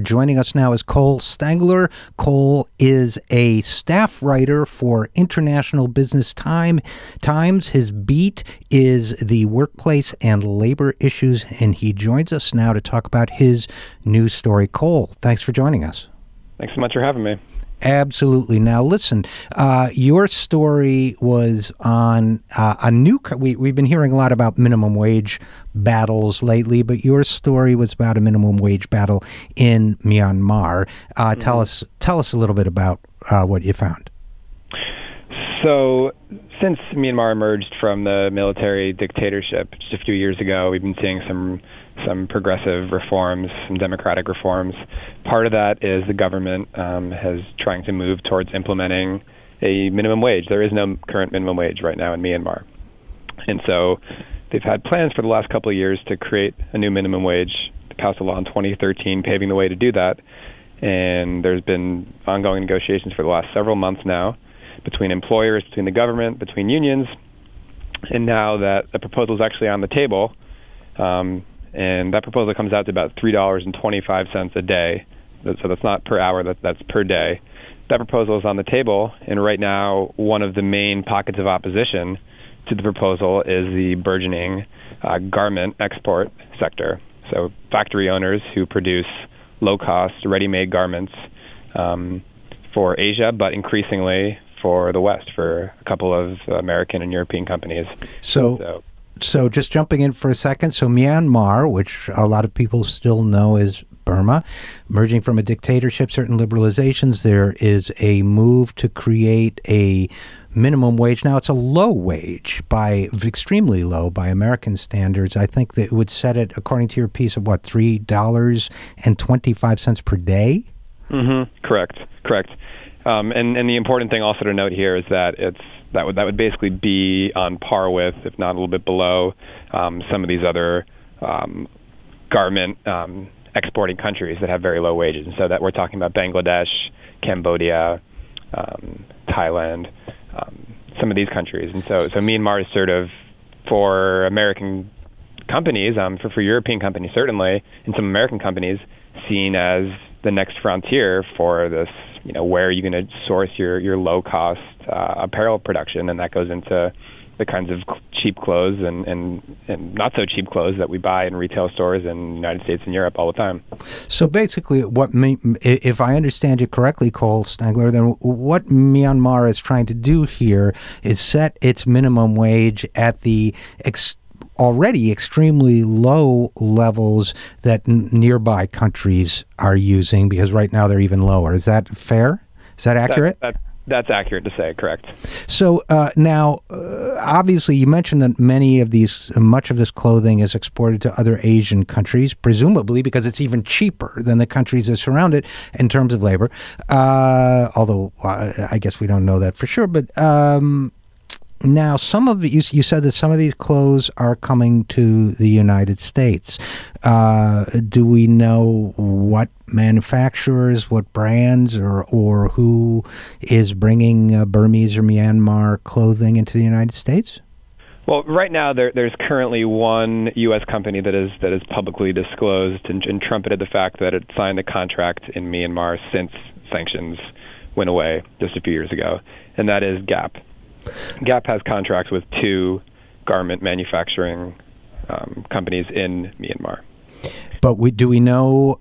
Joining us now is Cole Stangler. Cole is a staff writer for International Business Times. His beat is the workplace and labor issues, and he joins us now to talk about his news story. Cole, thanks for joining us. Thanks so much for having me. Absolutely. Now, listen, your story was on we've been hearing a lot about minimum wage battles lately, but your story was about a minimum wage battle in Myanmar. Tell us a little bit about what you found. So, since Myanmar emerged from the military dictatorship just a few years ago, we've been seeing some progressive reforms, some democratic reforms. Part of that is the government has trying to move towards implementing a minimum wage. There is no current minimum wage right now in Myanmar. And so they've had plans for the last couple of years to create a new minimum wage. They passed a law in 2013 paving the way to do that. And there's been ongoing negotiations for the last several months now between employers, between the government, between unions. And now that the proposal is actually on the table, and that proposal comes out to about $3.25 a day. So that's not per hour, that's per day. That proposal is on the table, and right now one of the main pockets of opposition to the proposal is the burgeoning garment export sector. So factory owners who produce low-cost, ready-made garments for Asia, but increasingly for the West, for a couple of American and European companies. So just jumping in for a second, so Myanmar, which a lot of people still know as Burma, emerging from a dictatorship, certain liberalizations, there is a move to create a minimum wage. Now, it's a low wage, extremely low by American standards. I think that it would set it, according to your piece, of what, $3.25 per day? Mm-hmm. Correct. And the important thing also to note here is that that would basically be on par with, if not a little bit below, some of these other garment exporting countries that have very low wages. And so that we're talking about Bangladesh, Cambodia, Thailand, some of these countries. And so Myanmar is sort of, for American companies, for European companies certainly, and some American companies, seen as the next frontier for this, where are you going to source your low-cost apparel production, and that goes into the kinds of cheap clothes and not so cheap clothes that we buy in retail stores in the United States and Europe all the time. So basically, if I understand you correctly, Cole Stangler, then what Myanmar is trying to do here is set its minimum wage at the already extremely low levels that nearby countries are using, because right now they're even lower. Is that fair? Is that accurate? That's accurate to say, correct. So now, obviously, you mentioned that much of this clothing is exported to other Asian countries, presumably because it's even cheaper than the countries that surround it in terms of labor. Although I guess we don't know that for sure. But now, you said that some of these clothes are coming to the United States. Do we know what manufacturers, what brands, or who is bringing Burmese or Myanmar clothing into the United States? Well, right now there's currently one U.S. company that is publicly disclosed and trumpeted the fact that it signed a contract in Myanmar since sanctions went away just a few years ago, and that is Gap. Gap has contracts with two garment manufacturing companies in Myanmar. But do we know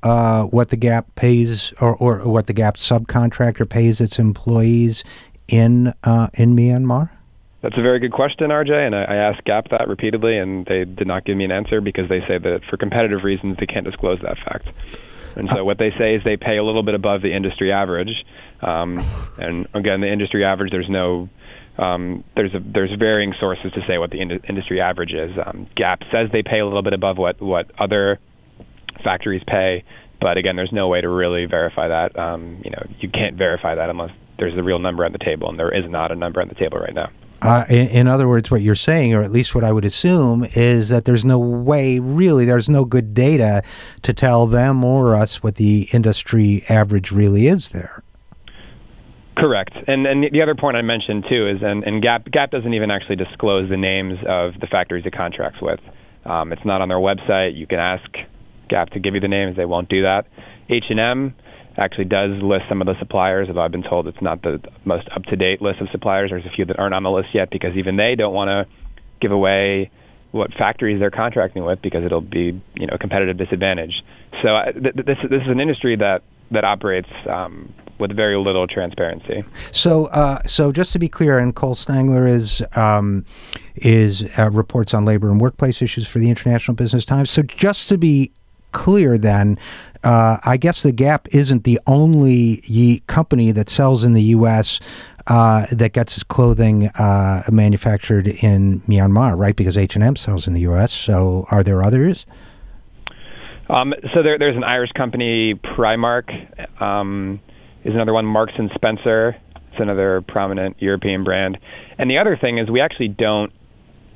what the Gap pays, or what the Gap subcontractor pays its employees in Myanmar? That's a very good question, RJ, and I asked Gap that repeatedly, and they did not give me an answer because they say that for competitive reasons they can't disclose that fact. And so what they say is they pay a little bit above the industry average. And again, the industry average, there's varying sources to say what the industry average is. Gap says they pay a little bit above what other factories pay, but again, there's no way to really verify that. You can't verify that unless there's a real number on the table, and there is not a number on the table right now. In other words, what you're saying, or at least what I would assume, is that there's no way, really, there's no good data to tell them or us what the industry average really is there. Correct. And the other point I mentioned, too, is, and Gap doesn't even actually disclose the names of the factories it contracts with. It's not on their website. You can ask Gap to give you the names. They won't do that. H&M actually does list some of the suppliers, although I've been told it's not the most up-to-date list of suppliers. There's a few that aren't on the list yet because even they don't want to give away what factories they're contracting with because it'll be, a competitive disadvantage. So this is an industry that operates with very little transparency. So just to be clear, and Cole Stangler is reports on labor and workplace issues for the International Business Times. So just to be clear, then, I guess the Gap isn't the only company that sells in the U.S. That gets its clothing manufactured in Myanmar, right? Because H&M sells in the U.S. So are there others? So there's an Irish company, Primark, is another one. Marks and Spencer, it's another prominent European brand. And the other thing is we actually don't,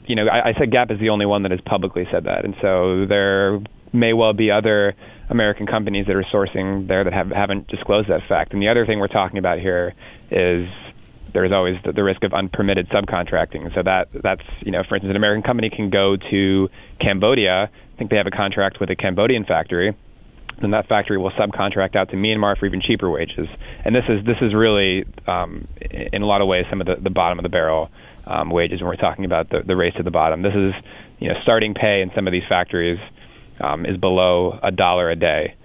I said Gap is the only one that has publicly said that. And so there may well be other American companies that are sourcing there that haven't disclosed that fact. And the other thing we're talking about here is there's always the risk of unpermitted subcontracting. So that's, for instance, an American company can go to Cambodia. I think they have a contract with a Cambodian factory. Then that factory will subcontract out to Myanmar for even cheaper wages. And this is really, in a lot of ways, some of the bottom of the barrel wages when we're talking about the race to the bottom. This is, starting pay in some of these factories is below $1 a day.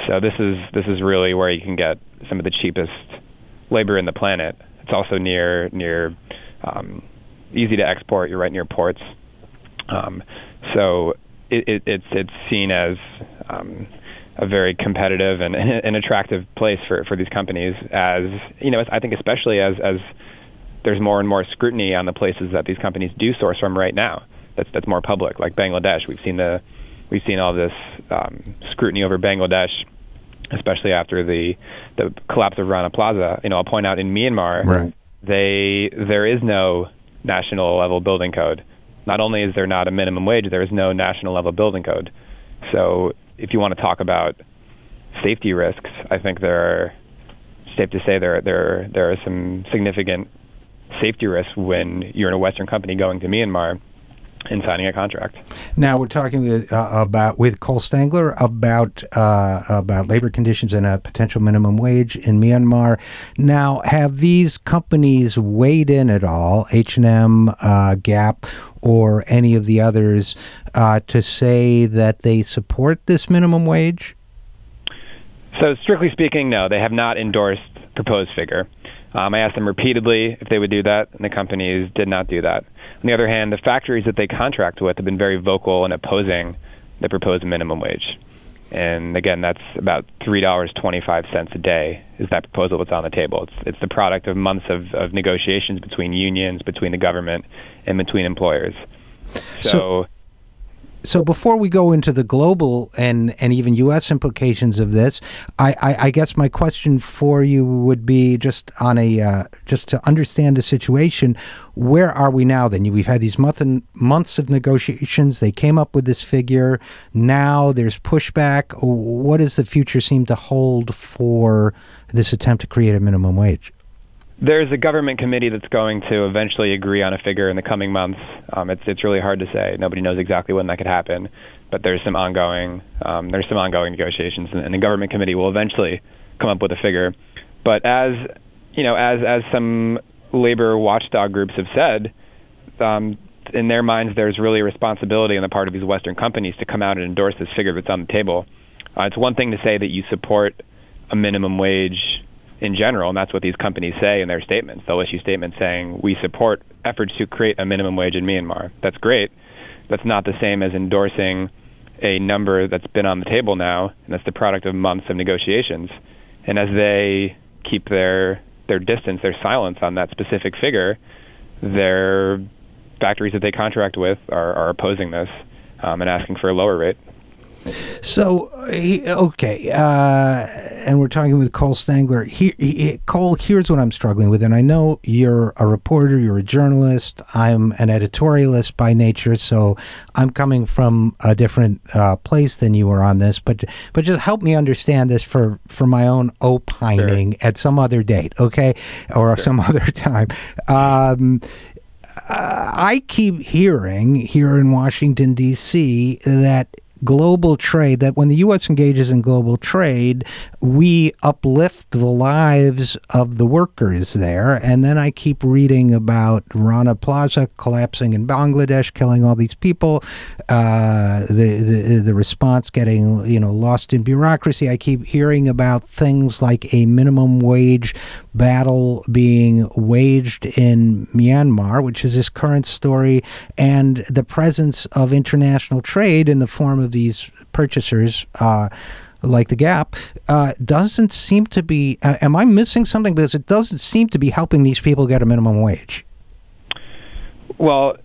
So this is really where you can get some of the cheapest labor in the planet. It's also near easy to export. You're right near ports. So it's seen as a very competitive and an attractive place for these companies, as I think especially as there's more and more scrutiny on the places that these companies do source from right now. That's more public, like Bangladesh. We've seen all this scrutiny over Bangladesh, especially after the collapse of Rana Plaza. I'll point out in Myanmar, right, there is no national level building code. Not only is there not a minimum wage, there is no national level building code. So if you want to talk about safety risks, I think safe to say there are some significant safety risks when you're in a Western company going to Myanmar and signing a contract. Now we're talking with Cole Stangler about labor conditions and a potential minimum wage in Myanmar. Now, have these companies weighed in at all, H&M, Gap, or any of the others, to say that they support this minimum wage? So strictly speaking, no, they have not endorsed proposed figure. I asked them repeatedly if they would do that, and the companies did not do that. On the other hand, the factories that they contract with have been very vocal in opposing the proposed minimum wage. And again, that's about $3.25 a day is that proposal that's on the table. It's the product of months of negotiations between unions, between the government, and between employers. So before we go into the global and even U.S. implications of this, I guess my question for you would be just to understand the situation. Where are we now? Then we've had these months of negotiations. They came up with this figure. Now there's pushback. What does the future seem to hold for this attempt to create a minimum wage? There's a government committee that's going to eventually agree on a figure in the coming months. It's really hard to say. Nobody knows exactly when that could happen, but there's some ongoing negotiations, and the government committee will eventually come up with a figure. But as some labor watchdog groups have said, in their minds, there's really a responsibility on the part of these Western companies to come out and endorse this figure that's on the table. It's one thing to say that you support a minimum wage in general, and that's what these companies say in their statements. They'll issue statements saying, we support efforts to create a minimum wage in Myanmar. That's great. That's not the same as endorsing a number that's been on the table now, and that's the product of months of negotiations. And as they keep their distance, their silence on that specific figure, their factories that they contract with are opposing this and asking for a lower rate. So, okay, and we're talking with Cole Stangler. Cole, here's what I'm struggling with, and I know you're a reporter, you're a journalist, I'm an editorialist by nature, so I'm coming from a different place than you are on this, but just help me understand this for my own opining Sure. at some other date, okay, or Sure. some other time. I keep hearing here in Washington, D.C., that global trade, that when the U.S. engages in global trade, we uplift the lives of the workers there. And then I keep reading about Rana Plaza collapsing in Bangladesh, killing all these people, the response getting, lost in bureaucracy. I keep hearing about things like a minimum wage battle being waged in Myanmar, which is this current story, and the presence of international trade in the form of these purchasers like the Gap doesn't seem to be, am I missing something? Because it doesn't seem to be helping these people get a minimum wage. Well,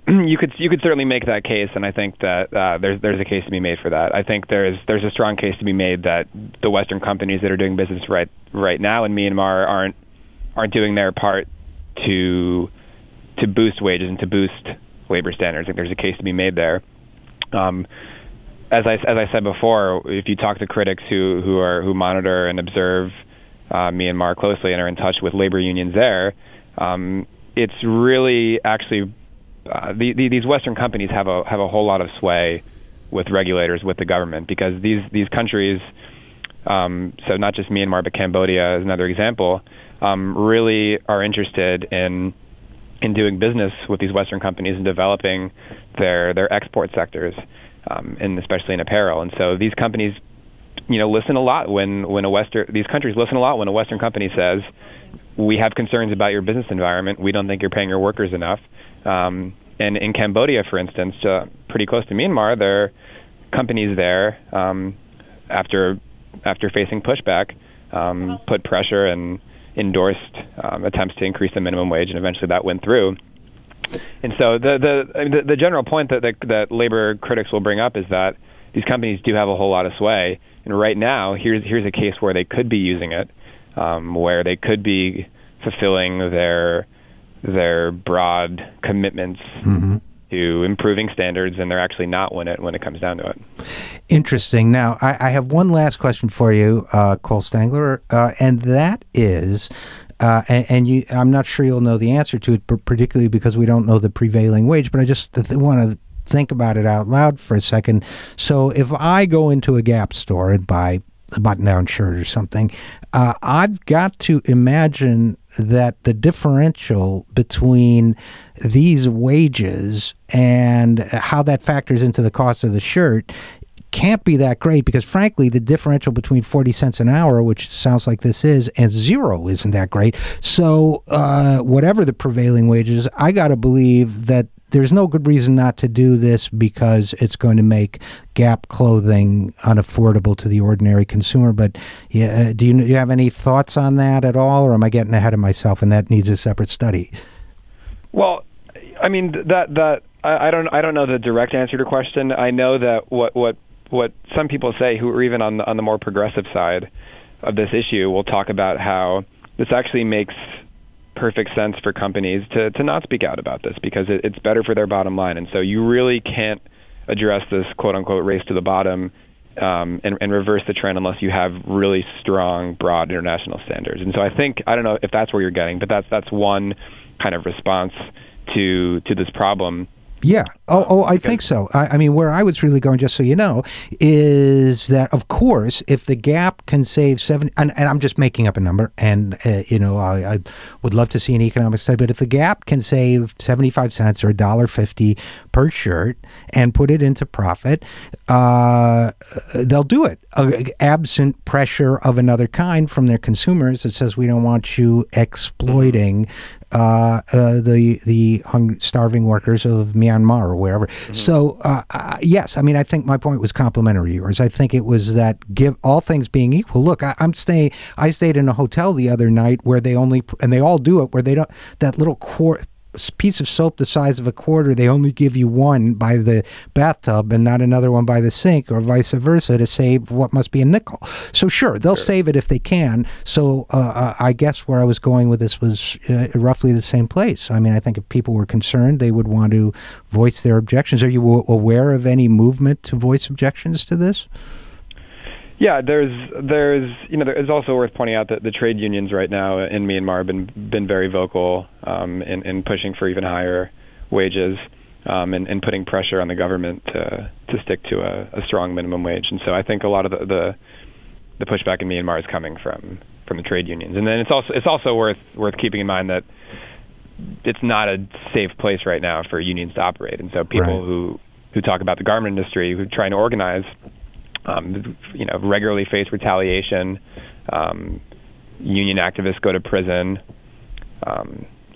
you could certainly make that case, and I think that there's a case to be made for that. I think there's a strong case to be made that the Western companies that are doing business right now in Myanmar aren't doing their part to boost wages and to boost labor standards. I think there's a case to be made there. As I said before, if you talk to critics who monitor and observe Myanmar closely and are in touch with labor unions there, it's really actually these Western companies have a whole lot of sway with regulators, with the government, because these countries, so not just Myanmar but Cambodia is another example, really are interested in doing business with these Western companies and developing their export sectors, and especially in apparel. And so these companies, listen a lot these countries listen a lot when a Western company says, we have concerns about your business environment. We don't think you're paying your workers enough. And in Cambodia, for instance, pretty close to Myanmar, there are companies there, after facing pushback, put pressure and endorsed attempts to increase the minimum wage, and eventually that went through. And so the general point that labor critics will bring up is that these companies do have a whole lot of sway, and right now here's a case where they could be using it, where they could be fulfilling their broad commitments to improving standards, and they're actually not when it comes down to it. Interesting. Now, I have one last question for you, Cole Stangler, and that is, I'm not sure you'll know the answer to it, particularly because we don't know the prevailing wage, but I just want to think about it out loud for a second. So if I go into a Gap store and buy a button-down shirt or something, I've got to imagine that the differential between these wages and how that factors into the cost of the shirt can't be that great, because frankly the differential between 40 cents an hour, which sounds like this is, and zero isn't that great. So whatever the prevailing wage is, I got to believe that there's no good reason not to do this, because it's going to make Gap clothing unaffordable to the ordinary consumer. But yeah, do you have any thoughts on that at all, or am I getting ahead of myself and that needs a separate study? Well, I mean, I don't know the direct answer to your question. I know that what some people say, who are even on the more progressive side of this issue, will talk about how this actually makes perfect sense for companies to not speak out about this, because it's better for their bottom line. And so you really can't address this quote-unquote race to the bottom and reverse the trend unless you have really strong, broad international standards. And so I don't know if that's where you're getting, but that's one kind of response to this problem. Yeah. I think so. I mean, where I was really going, just so you know, is that, of course, if the Gap can save 70, and I'm just making up a number, and, I would love to see an economic study, but if the Gap can save 75 cents or $1.50 per shirt and put it into profit, they'll do it, absent pressure of another kind from their consumers that says, we don't want you exploiting the starving workers of Myanmar or wherever. So, yes, I mean, I think my point was complementary to yours. I think it was that, give all things being equal. Look, I stayed in a hotel the other night where they all do it, where they don't, that little piece of soap the size of a quarter, they only give you one by the bathtub and not another one by the sink, or vice versa, to save what must be a nickel. So sure, they'll save it if they can. So I guess where I was going with this was roughly the same place. I mean, I think if people were concerned, they would want to voice their objections. Are you aware of any movement to voice objections to this? Yeah, it's also worth pointing out that the trade unions right now in Myanmar have been very vocal in pushing for even higher wages. and putting pressure on the government to stick to a strong minimum wage. And so I think a lot of the pushback in Myanmar is coming from the trade unions. And then it's also worth keeping in mind that it's not a safe place right now for unions to operate. And so people who talk about the garment industry, who are trying to organize, regularly face retaliation. Union activists go to prison.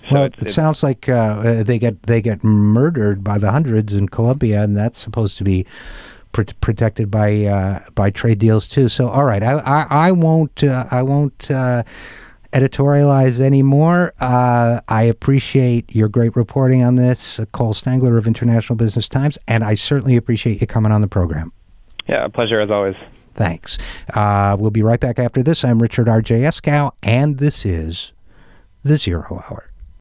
Well, it sounds like they get murdered by the hundreds in Colombia, and that's supposed to be protected by trade deals too. So, all right, I won't editorialize anymore. I appreciate your great reporting on this, Cole Stangler of International Business Times, and I certainly appreciate you coming on the program. Yeah, a pleasure as always. Thanks. We'll be right back after this. I'm Richard RJ Eskow, and this is The Zero Hour.